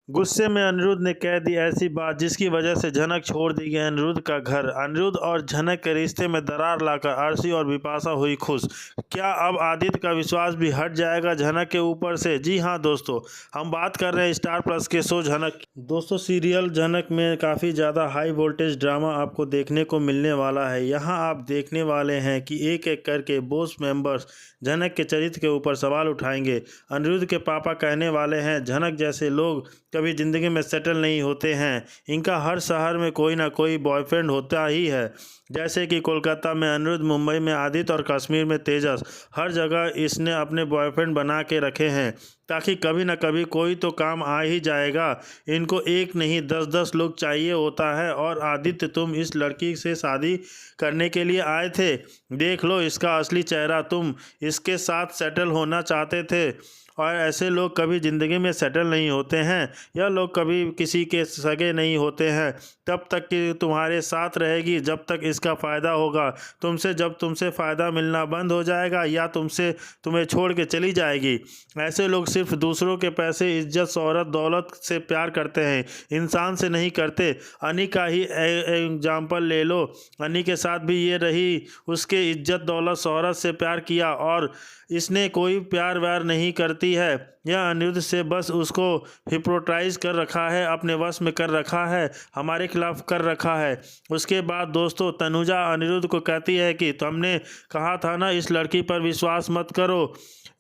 गुस्से में अनिरुद्ध ने कह दी ऐसी बात जिसकी वजह से झनक छोड़ देगी अनिरुद्ध का घर। अनिरुद्ध और झनक के रिश्ते में दरार लाकर अर्शी और बिपाशा हुई खुश। क्या अब आदित्य का विश्वास भी हट जाएगा झनक के ऊपर से? जी हाँ दोस्तों, हम बात कर रहे हैं स्टार प्लस के शो झनक। दोस्तों, सीरियल झनक में काफ़ी ज़्यादा हाई वोल्टेज ड्रामा आपको देखने को मिलने वाला है। यहाँ आप देखने वाले हैं कि एक एक करके बॉस मेंबर्स झनक के चरित्र के ऊपर सवाल उठाएंगे। अनिरुद्ध के पापा कहने वाले हैं झनक जैसे लोग कभी ज़िंदगी में सेटल नहीं होते हैं। इनका हर शहर में कोई ना कोई बॉयफ्रेंड होता ही है। जैसे कि कोलकाता में अनिरुद्ध, मुंबई में आदित्य और कश्मीर में तेजस। हर जगह इसने अपने बॉयफ्रेंड बना के रखे हैं ताकि कभी ना कभी कोई तो काम आ ही जाएगा। इनको एक नहीं 10-10 लोग चाहिए होता है। और आदित्य, तुम इस लड़की से शादी करने के लिए आए थे। देख लो इसका असली चेहरा। तुम इसके साथ सेटल होना चाहते थे। और ऐसे लोग कभी ज़िंदगी में सेटल नहीं होते हैं। यह लोग कभी किसी के सगे नहीं होते हैं। तब तक कि तुम्हारे साथ रहेगी जब तक इसका फ़ायदा होगा तुमसे। जब तुमसे फ़ायदा मिलना बंद हो जाएगा या तुम्हें छोड़ के चली जाएगी। ऐसे लोग सिर्फ दूसरों के पैसे, इज्जत, शोहरत, दौलत से प्यार करते हैं, इंसान से नहीं करते। अनी का ही एग्जाम्पल ले लो। अनी के साथ भी ये रही। उसके इज्जत, दौलत, शोहरत से प्यार किया और इसने कोई प्यार व्यार नहीं करती है। यह अनिरुद्ध से बस उसको हिप्नोटाइज कर रखा है, अपने वश में कर रखा है, हमारे खिलाफ कर रखा है। उसके बाद दोस्तों, तनुजा अनिरुद्ध को कहती है कि तुमने कहा था ना इस लड़की पर विश्वास मत करो।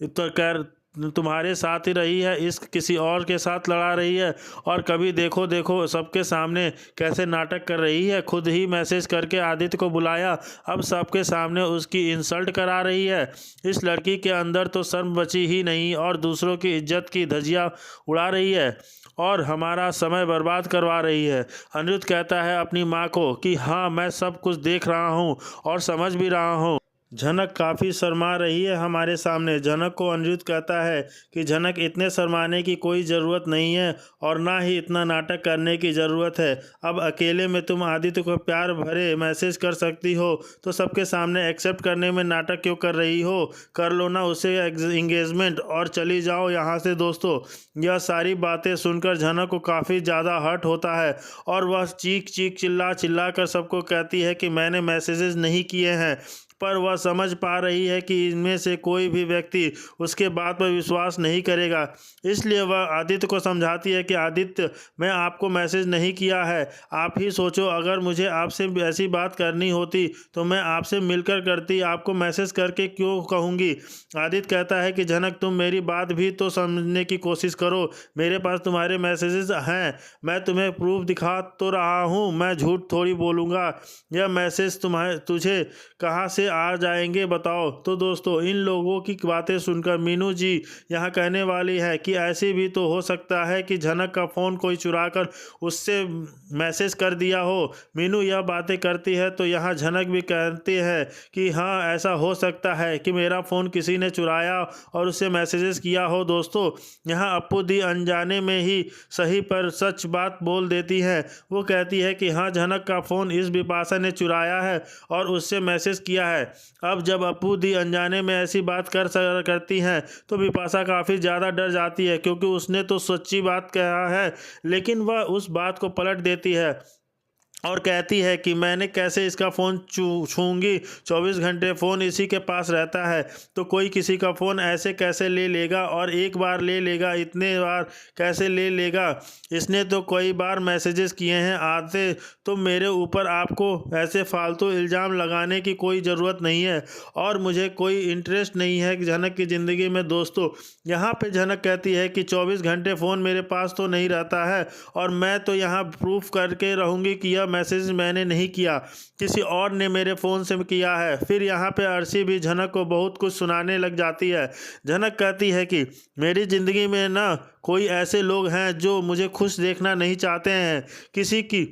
तो तुम्हारे साथ ही रही है, इस किसी और के साथ लड़ा रही है। और कभी देखो देखो सबके सामने कैसे नाटक कर रही है। खुद ही मैसेज करके आदित्य को बुलाया, अब सबके सामने उसकी इंसल्ट करा रही है। इस लड़की के अंदर तो शर्म बची ही नहीं और दूसरों की इज्जत की धज्जियां उड़ा रही है और हमारा समय बर्बाद करवा रही है। अनिरुद्ध कहता है अपनी माँ को कि हाँ, मैं सब कुछ देख रहा हूँ और समझ भी रहा हूँ। झनक काफ़ी शर्मा रही है हमारे सामने। झनक को अनिरुद्ध कहता है कि झनक, इतने शर्माने की कोई ज़रूरत नहीं है और ना ही इतना नाटक करने की ज़रूरत है। अब अकेले में तुम आदित्य को प्यार भरे मैसेज कर सकती हो तो सबके सामने एक्सेप्ट करने में नाटक क्यों कर रही हो? कर लो ना उसे इंगेजमेंट और चली जाओ यहाँ से। दोस्तों, यह सारी बातें सुनकर झनक को काफ़ी ज़्यादा हर्ट होता है और वह चीख चीख चिल्ला चिल्ला कर सबको कहती है कि मैंने मैसेजेस नहीं किए हैं। पर वह समझ पा रही है कि इनमें से कोई भी व्यक्ति उसके बात पर विश्वास नहीं करेगा। इसलिए वह आदित्य को समझाती है कि आदित्य, मैं आपको मैसेज नहीं किया है। आप ही सोचो, अगर मुझे आपसे ऐसी बात करनी होती तो मैं आपसे मिलकर करती, आपको मैसेज करके क्यों कहूँगी? आदित्य कहता है कि झनक, तुम मेरी बात भी तो समझने की कोशिश करो। मेरे पास तुम्हारे मैसेजेस हैं, मैं तुम्हें प्रूफ दिखा तो रहा हूँ। मैं झूठ थोड़ी बोलूँगा। यह मैसेज तुझे कहाँ से आ जाएंगे बताओ? तो दोस्तों, इन लोगों की बातें सुनकर मीनू जी यहाँ कहने वाली है कि ऐसे भी तो हो सकता है कि झनक का फ़ोन कोई चुरा कर उससे मैसेज कर दिया हो। मीनू यह बातें करती है तो यहाँ झनक भी कहती है कि हाँ, ऐसा हो सकता है कि मेरा फ़ोन किसी ने चुराया और उससे मैसेजेस किया हो। दोस्तों, यहाँ अप्पू दी अनजाने में ही सही पर सच बात बोल देती है। वो कहती है कि हाँ, झनक का फ़ोन इस बिपाशा ने चुराया है और उससे मैसेज किया है। अब जब अप्पू दी अनजाने में ऐसी बात करती हैं तो बिपाशा काफ़ी ज़्यादा डर जाती है क्योंकि उसने तो सच्ची बात कहा है। लेकिन वह उस बात को पलट देती है और कहती है कि मैंने कैसे इसका फ़ोन छूँगी? 24 घंटे फ़ोन इसी के पास रहता है तो कोई किसी का फ़ोन ऐसे कैसे ले लेगा? और एक बार ले लेगा, इतने बार कैसे ले लेगा? इसने तो कई बार मैसेजेस किए हैं। आते तो मेरे ऊपर आपको ऐसे फालतू इल्ज़ाम लगाने की कोई ज़रूरत नहीं है और मुझे कोई इंटरेस्ट नहीं है झनक की ज़िंदगी में। दोस्तों, यहाँ पे झनक कहती है कि 24 घंटे फ़ोन मेरे पास तो नहीं रहता है और मैं तो यहाँ प्रूफ करके रहूँगी कि यह मैसेज मैंने नहीं किया, किसी और ने मेरे फ़ोन से किया है। फिर यहाँ पे अर्शी भी झनक को बहुत कुछ सुनाने लग जाती है। झनक कहती है कि मेरी ज़िंदगी में ना कोई ऐसे लोग हैं जो मुझे खुश देखना नहीं चाहते हैं। किसी की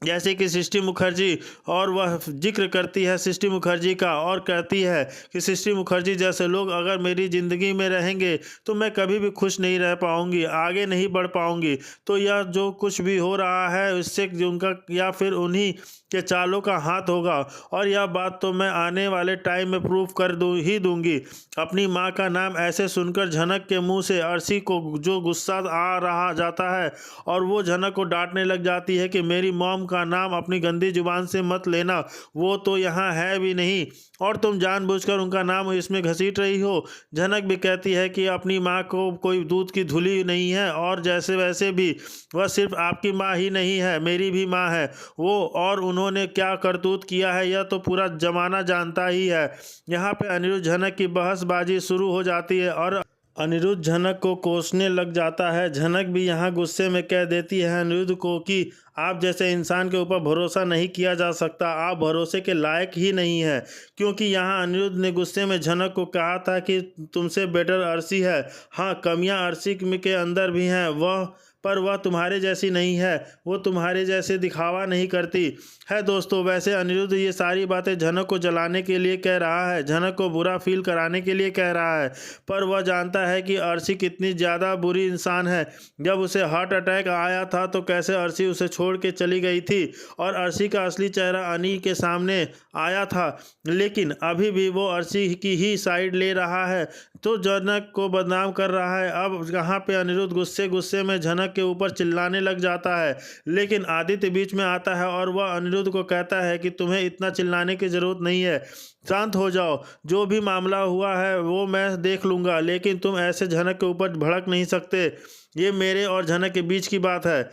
जैसे कि सृष्टि मुखर्जी, और वह जिक्र करती है सृष्टि मुखर्जी का और कहती है कि सृष्टि मुखर्जी जैसे लोग अगर मेरी ज़िंदगी में रहेंगे तो मैं कभी भी खुश नहीं रह पाऊंगी, आगे नहीं बढ़ पाऊंगी। तो यह जो कुछ भी हो रहा है उससे उनका या फिर उन्हीं के चालों का हाथ होगा, और यह बात तो मैं आने वाले टाइम में प्रूव कर दूंगी। अपनी माँ का नाम ऐसे सुनकर झनक के मुंह से अर्शी को जो गुस्सा आ रहा जाता है और वो झनक को डांटने लग जाती है कि मेरी मॉम का नाम अपनी गंदी जुबान से मत लेना, वो तो यहाँ है भी नहीं और तुम जानबूझकर उनका नाम इसमें घसीट रही हो। झनक भी कहती है कि अपनी माँ को कोई दूध की धुली नहीं है, और जैसे वैसे भी वह सिर्फ आपकी माँ ही नहीं है, मेरी भी माँ है वो, और उन्होंने क्या करतूत किया है यह तो पूरा जमाना जानता ही है। यहाँ पे अनिरुद्ध झनक की बहसबाजी शुरू हो जाती है और अनिरुद्ध झनक को कोसने लग जाता है। झनक भी यहाँ गुस्से में कह देती है अनिरुद्ध को कि आप जैसे इंसान के ऊपर भरोसा नहीं किया जा सकता, आप भरोसे के लायक ही नहीं है। क्योंकि यहाँ अनिरुद्ध ने गुस्से में झनक को कहा था कि तुमसे बेटर अर्शी है। हाँ, कमियाँ अर्शी के अंदर भी हैं पर वह तुम्हारे जैसी नहीं है, वो तुम्हारे जैसे दिखावा नहीं करती है। दोस्तों, वैसे अनिरुद्ध ये सारी बातें झनक को जलाने के लिए कह रहा है, झनक को बुरा फील कराने के लिए कह रहा है, पर वह जानता है कि अर्शी कितनी ज़्यादा बुरी इंसान है। जब उसे हार्ट अटैक आया था तो कैसे अर्शी उसे छोड़ के चली गई थी और अर्शी का असली चेहरा अनी के सामने आया था, लेकिन अभी भी वो अर्शी की ही साइड ले रहा है, तो झनक को बदनाम कर रहा है। अब यहाँ पे अनिरुद्ध गुस्से में झनक के ऊपर चिल्लाने लग जाता है, लेकिन आदित्य बीच में आता है और वह अनिरुद्ध को कहता है कि तुम्हें इतना चिल्लाने की ज़रूरत नहीं है, शांत हो जाओ, जो भी मामला हुआ है वो मैं देख लूँगा, लेकिन तुम ऐसे झनक के ऊपर भड़क नहीं सकते। ये मेरे और झनक के बीच की बात है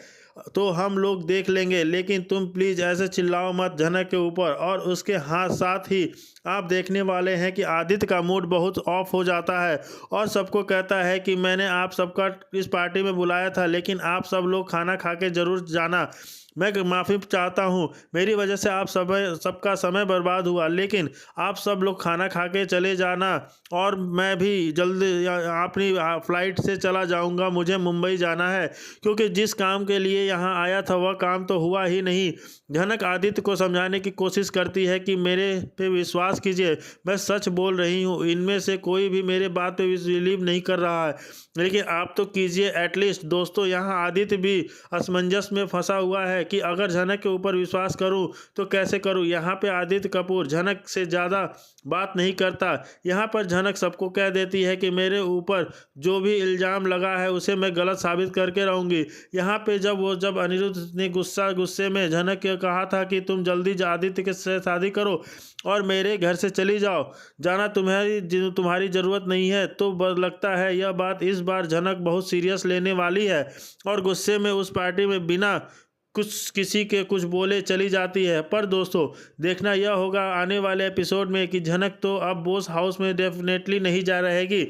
तो हम लोग देख लेंगे, लेकिन तुम प्लीज़ ऐसे चिल्लाओ मत झनक के ऊपर। और उसके साथ ही आप देखने वाले हैं कि आदित्य का मूड बहुत ऑफ हो जाता है और सबको कहता है कि मैंने आप सबका इस पार्टी में बुलाया था, लेकिन आप सब लोग खाना खा के ज़रूर जाना। मैं माफ़ी चाहता हूँ, मेरी वजह से आप सबका समय बर्बाद हुआ, लेकिन आप सब लोग खाना खा के चले जाना और मैं भी जल्दी अपनी फ़्लाइट से चला जाऊँगा। मुझे मुंबई जाना है क्योंकि जिस काम के लिए यहाँ आया था वह काम तो हुआ ही नहीं। झनक आदित्य को समझाने की कोशिश करती है कि मेरे पे विश्वास कीजिए, मैं सच बोल रही हूँ, इनमें से कोई भी मेरे बात पे बिलीव नहीं कर रहा है, लेकिन आप तो कीजिए एटलीस्ट। दोस्तों, यहाँ आदित्य भी असमंजस में फंसा हुआ है कि अगर झनक के ऊपर विश्वास करूं तो कैसे करूं। यहाँ पे आदित्य कपूर झनक से ज़्यादा बात नहीं करता। यहाँ पर झनक सबको कह देती है कि मेरे ऊपर जो भी इल्ज़ाम लगा है उसे मैं गलत साबित करके रहूँगी। यहाँ पे जब अनिरुद्ध ने गुस्से में झनक के कहा था कि तुम जल्दी आदित्य के से शादी करो और मेरे घर से चली जाओ, जाना तुम्हारी ज़रूरत नहीं है, तो लगता है यह बात इस बार झनक बहुत सीरियस लेने वाली है और गुस्से में उस पार्टी में बिना किसी के कुछ बोले चली जाती है। पर दोस्तों, देखना यह होगा आने वाले एपिसोड में कि झनक तो अब बोस हाउस में डेफिनेटली नहीं जा रहेगी,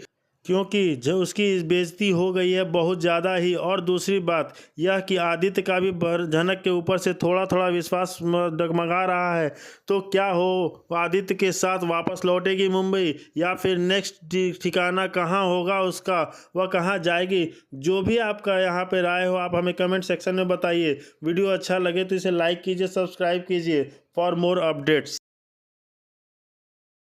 क्योंकि जो उसकी बेइज्जती हो गई है बहुत ज़्यादा ही। और दूसरी बात यह कि आदित्य का भी झनक के ऊपर से थोड़ा थोड़ा विश्वास डगमगा रहा है। तो क्या हो, आदित्य के साथ वापस लौटेगी मुंबई या फिर नेक्स्ट ठिकाना कहाँ होगा उसका, वह कहाँ जाएगी? जो भी आपका यहाँ पे राय हो आप हमें कमेंट सेक्शन में बताइए। वीडियो अच्छा लगे तो इसे लाइक कीजिए, सब्सक्राइब कीजिए फॉर मोर अपडेट्स।